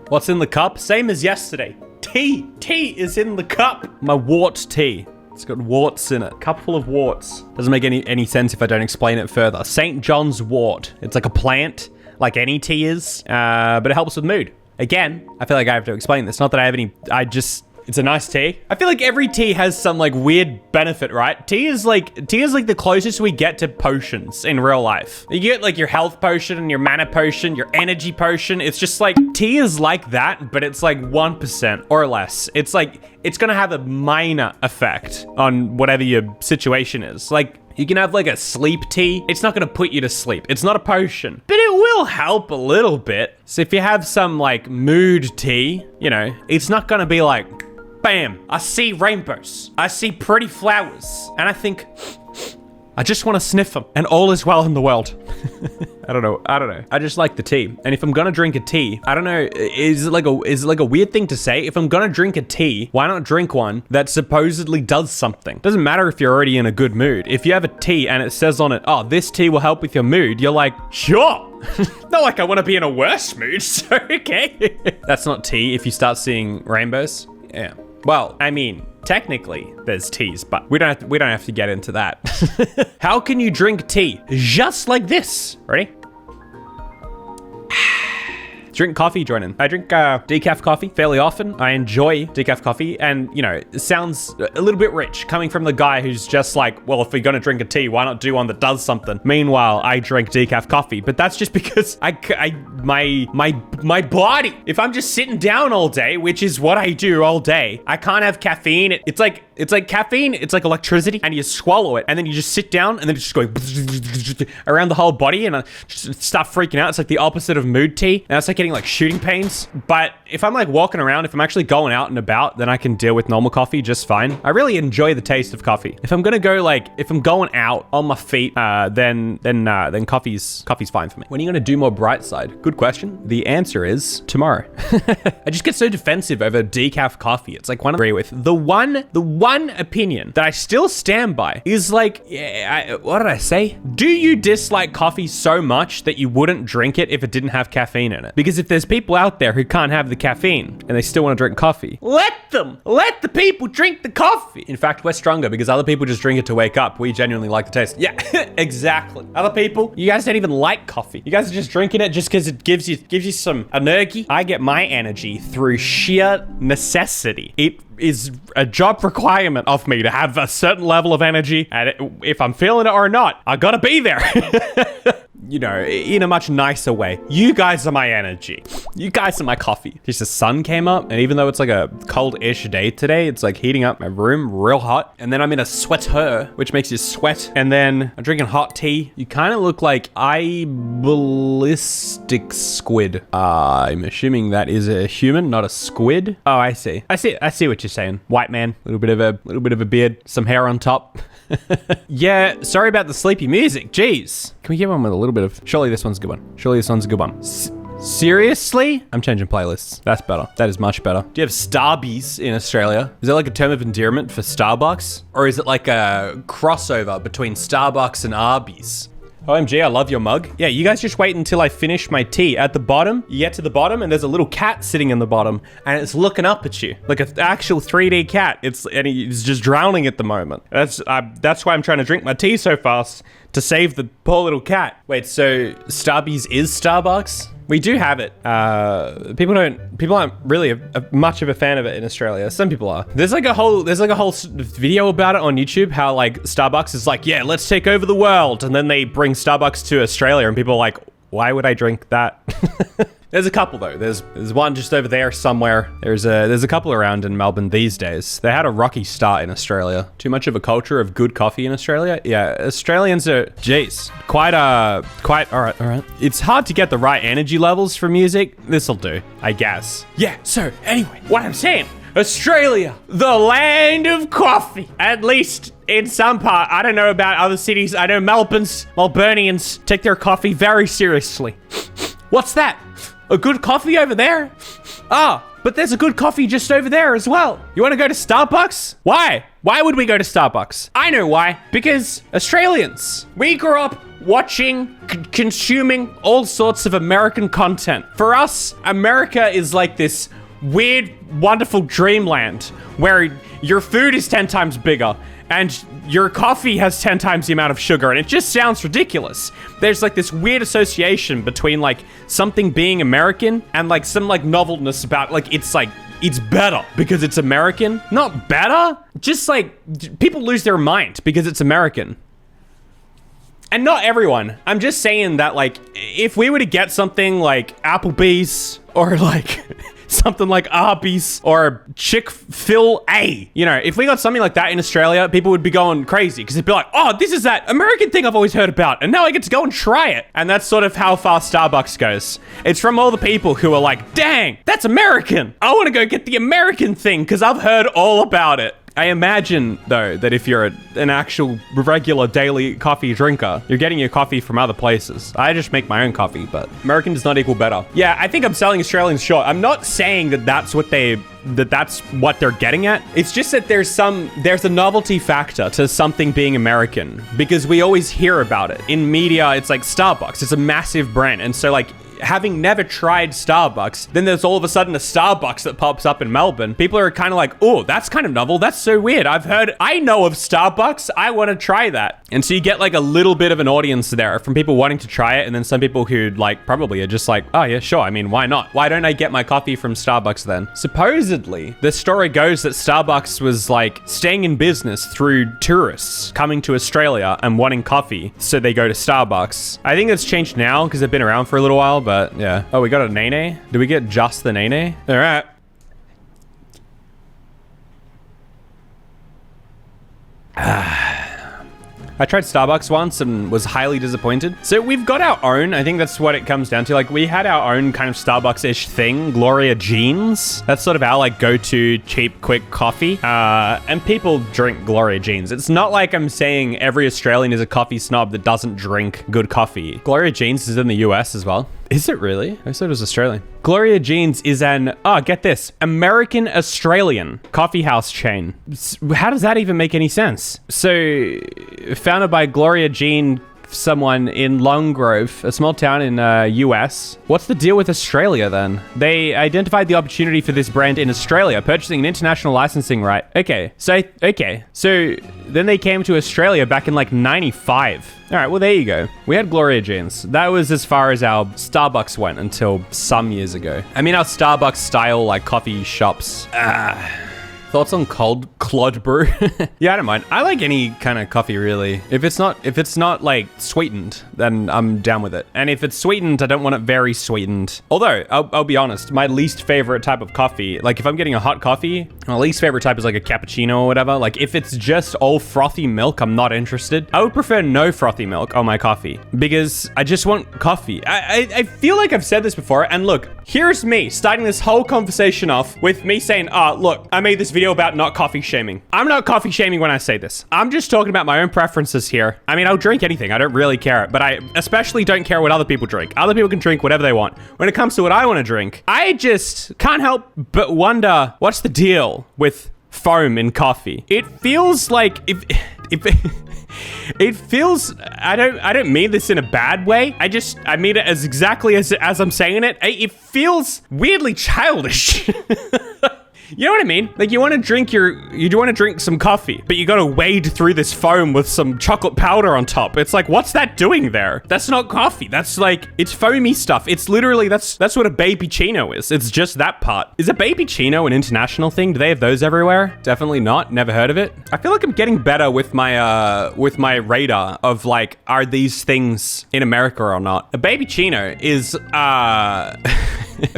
What's in the cup? Same as yesterday. Tea. Tea is in the cup. My wart tea. It's got warts in it. Cup full of warts. Doesn't make any sense if I don't explain it further. St. John's wort. It's like a plant, like any tea is, but it helps with mood. Again, I feel like I have to explain this. Not that I have any, it's a nice tea. I feel like every tea has some like weird benefit, right? Tea is like the closest we get to potions in real life. You get like your health potion and your mana potion, your energy potion. It's just like, tea is like that, but it's like 1% or less. It's like, it's gonna have a minor effect on whatever your situation is. Like, you can have like a sleep tea. It's not gonna put you to sleep. It's not a potion, but it will help a little bit. So if you have some like mood tea, you know, it's not gonna be like, bam, I see rainbows. I see pretty flowers. And I think, I just want to sniff them and all is well in the world. I don't know. I just like the tea. And if I'm gonna drink a tea, I don't know, is it like a weird thing to say? If I'm gonna drink a tea, why not drink one that supposedly does something? Doesn't matter if you're already in a good mood. If you have a tea and it says on it, oh, this tea will help with your mood, you're like, sure. Not like I want to be in a worse mood, so okay. That's not tea if you start seeing rainbows. Yeah. Well, I mean, technically there's teas, but we don't have to get into that. How can you drink tea? Just like this. Ready? Drink coffee, Joinen. I drink decaf coffee fairly often. I enjoy decaf coffee, and you know, it sounds a little bit rich coming from the guy who's just like, well, if we're gonna drink a tea, why not do one that does something? Meanwhile, I drink decaf coffee, but that's just because my body, if I'm just sitting down all day, which is what I do all day, I can't have caffeine. It's like caffeine, it's like electricity, and you swallow it, and then you just sit down, and then it's just going around the whole body, and I just start freaking out. It's like the opposite of mood tea, and it's like getting like shooting pains. But if I'm like walking around, if I'm actually going out and about, then I can deal with normal coffee just fine. I really enjoy the taste of coffee. If I'm gonna go like, if I'm going out on my feet, then coffee's fine for me. When are you gonna do more bright side? Good question. The answer is tomorrow. I just get so defensive over decaf coffee. It's like one I agree with. The one opinion that I still stand by is like, what did I say? Do you dislike coffee so much that you wouldn't drink it if it didn't have caffeine in it? Because if there's people out there who can't have the caffeine and they still want to drink coffee, let the people drink the coffee. In fact, we're stronger because other people just drink it to wake up. We genuinely like the taste. Yeah, exactly. Other people, you guys don't even like coffee. You guys are just drinking it just because it gives you some energy. I get my energy through sheer necessity. It is a job requirement of me to have a certain level of energy, and if I'm feeling it or not, I gotta be there. You know, in a much nicer way. You guys are my energy. You guys are my coffee. Just the sun came up, and even though it's like a cold-ish day today, it's like heating up my room real hot. And then I'm in a sweater, which makes you sweat. And then I'm drinking hot tea. You kind of look like ballistic squid. I'm assuming that is a human, not a squid. Oh, I see what you're saying. White man, little bit of a beard, some hair on top. Yeah, sorry about the sleepy music. Jeez. Can we get one with a little bit of... Surely this one's a good one. Seriously? I'm changing playlists. That's better. That is much better. Do you have Starbies in Australia? Is that like a term of endearment for Starbucks? Or is it like a crossover between Starbucks and Arby's? OMG, I love your mug. Yeah, you guys just wait until I finish my tea. At the bottom, you get to the bottom and there's a little cat sitting in the bottom and it's looking up at you like an actual 3D cat. And he's just drowning at the moment. That's why I'm trying to drink my tea so fast, to save the poor little cat. Wait, so Starbies is Starbucks? We do have it. People aren't really much of a fan of it in Australia. Some people are. There's like a whole video about it on YouTube, how like Starbucks is like, yeah, let's take over the world. And then they bring Starbucks to Australia and people are like, why would I drink that? There's a couple though. There's one just over there somewhere. There's a couple around in Melbourne these days. They had a rocky start in Australia. Too much of a culture of good coffee in Australia. Yeah, Australians are, jeez, quite all right. It's hard to get the right energy levels for music. This'll do, I guess. Yeah, so anyway, what I'm saying, Australia, the land of coffee. At least in some part. I don't know about other cities. I know Melburnians take their coffee very seriously. What's that? A good coffee over there? Ah, but there's a good coffee just over there as well. You want to go to Starbucks? Why? Why would we go to Starbucks? I know why. Because Australians, we grew up watching, consuming all sorts of American content. For us, America is like this weird, wonderful dreamland where your food is 10 times bigger and your coffee has 10 times the amount of sugar, and it just sounds ridiculous. There's like this weird association between like something being American and like some like novelness about like it's better because it's American. Not better, just like people lose their mind because it's American. And not everyone. I'm just saying that like if we were to get something like Applebee's or like something like Arby's or Chick-fil-A, you know, if we got something like that in Australia, people would be going crazy because they'd be like, oh, this is that American thing I've always heard about, and now I get to go and try it. And that's sort of how far Starbucks goes. It's from all the people who are like, dang, that's American. I want to go get the American thing because I've heard all about it. I imagine, though, that if you're an actual regular daily coffee drinker, you're getting your coffee from other places. I just make my own coffee, but American does not equal better. Yeah, I think I'm selling Australians short. I'm not saying that that's what they're getting at. It's just that there's a novelty factor to something being American because we always hear about it. In media, it's like Starbucks. It's a massive brand. And so like, having never tried Starbucks, then there's all of a sudden a Starbucks that pops up in Melbourne. People are kind of like, oh, that's kind of novel. That's so weird. I know of Starbucks. I want to try that. And so you get like a little bit of an audience there from people wanting to try it. And then some people who like probably are just like, oh yeah, sure. I mean, why not? Why don't I get my coffee from Starbucks then? Supposedly, the story goes that Starbucks was like staying in business through tourists coming to Australia and wanting coffee. So they go to Starbucks. I think it's changed now because they've been around for a little while. But yeah. Oh, we got a nene? Did we get just the nene? All right. I tried Starbucks once and was highly disappointed. So we've got our own, I think that's what it comes down to. Like we had our own kind of Starbucks-ish thing, Gloria Jeans. That's sort of our like go-to cheap, quick coffee. And people drink Gloria Jeans. It's not like I'm saying every Australian is a coffee snob that doesn't drink good coffee. Gloria Jeans is in the US as well. Is it really? I said it was Australian. Gloria Jeans is get this, American-Australian coffee house chain. How does that even make any sense? So, founded by Gloria Jean, someone in Long Grove, a small town in US. What's the deal with Australia then? They identified the opportunity for this brand in Australia, purchasing an international licensing right. Okay, so then they came to Australia back in like 95. All right, well, there you go. We had Gloria Jeans. That was as far as our Starbucks went until some years ago. I mean, our Starbucks style like coffee shops. Thoughts on cold clod brew? Yeah, I don't mind. I like any kind of coffee really. If it's not like sweetened, then I'm down with it. And if it's sweetened, I don't want it very sweetened. Although, I'll be honest, my least favorite type of coffee, like if I'm getting a hot coffee, my least favorite type is like a cappuccino or whatever. Like if it's just all frothy milk, I'm not interested. I would prefer no frothy milk on my coffee because I just want coffee. I feel like I've said this before, and look, here's me starting this whole conversation off with me saying, look, I made this video about not coffee shaming. I'm not coffee shaming when I say this. I'm just talking about my own preferences here. I mean, I'll drink anything. I don't really care, but I especially don't care what other people drink. Other people can drink whatever they want. When it comes to what I want to drink, I just can't help but wonder, what's the deal with foam in coffee? It feels like if it feels, I don't mean this in a bad way. I mean it as exactly as I'm saying it. It feels weirdly childish. You know what I mean? Like you want to drink some coffee, but you got to wade through this foam with some chocolate powder on top. It's like, what's that doing there? That's not coffee. That's like, it's foamy stuff. It's literally, that's what a baby Chino is. It's just that part. Is a baby Chino an international thing? Do they have those everywhere? Definitely not. Never heard of it. I feel like I'm getting better with my radar of like, are these things in America or not? A baby Chino is, a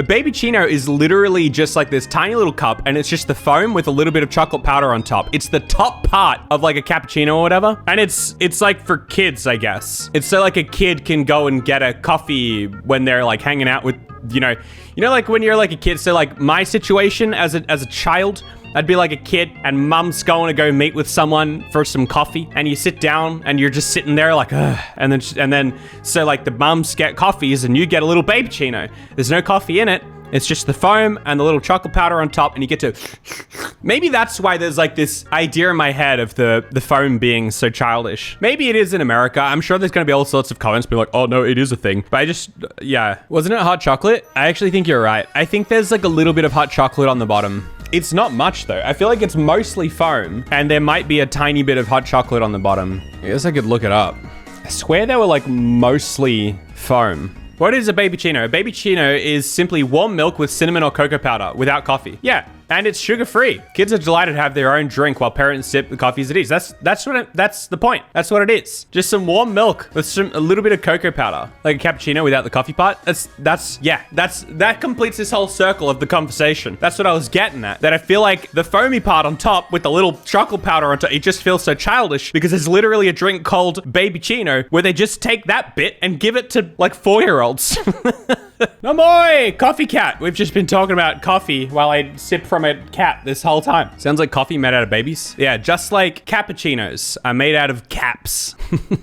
baby Chino is literally just like this tiny little cup, and it's just the foam with a little bit of chocolate powder on top. It's the top part of like a cappuccino or whatever. And it's like for kids, I guess. It's so like a kid can go and get a coffee when they're like hanging out with, you know, like when you're like a kid. So like my situation as a child, I'd be like a kid and mum's going to go meet with someone for some coffee, and you sit down and you're just sitting there like, ugh. And then so like the mums get coffees and you get a little baby Chino. There's no coffee in it. It's just the foam and the little chocolate powder on top, and you get to Maybe that's why there's like this idea in my head of the foam being so childish. Maybe it is in America. I'm sure there's going to be all sorts of comments being like, oh no, it is a thing. But I just, yeah. Wasn't it hot chocolate? I actually think you're right. I think there's like a little bit of hot chocolate on the bottom. It's not much though. I feel like it's mostly foam and there might be a tiny bit of hot chocolate on the bottom. I guess I could look it up. I swear they were like mostly foam. What is a baby Chino? A baby Chino is simply warm milk with cinnamon or cocoa powder without coffee. Yeah. And it's sugar-free. Kids are delighted to have their own drink while parents sip the coffee as it is. That's the point. That's what it is. Just some warm milk with a little bit of cocoa powder, like a cappuccino without the coffee part. That completes this whole circle of the conversation. That's what I was getting at. That I feel like the foamy part on top with the little chocolate powder on top, it just feels so childish because there's literally a drink called Baby Chino where they just take that bit and give it to like 4-year-olds. No more coffee cat. We've just been talking about coffee while I sip from a cat this whole time. Sounds like coffee made out of babies. Yeah, just like cappuccinos are made out of caps.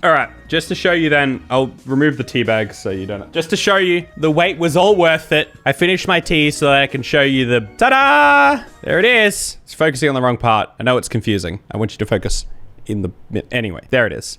All right, just to show you then, I'll remove the tea bag so you don't. Just to show you, the wait was all worth it. I finished my tea so that I can show you the ta-da! There it is. It's focusing on the wrong part. I know it's confusing. I want you to focus in the, anyway, there it is.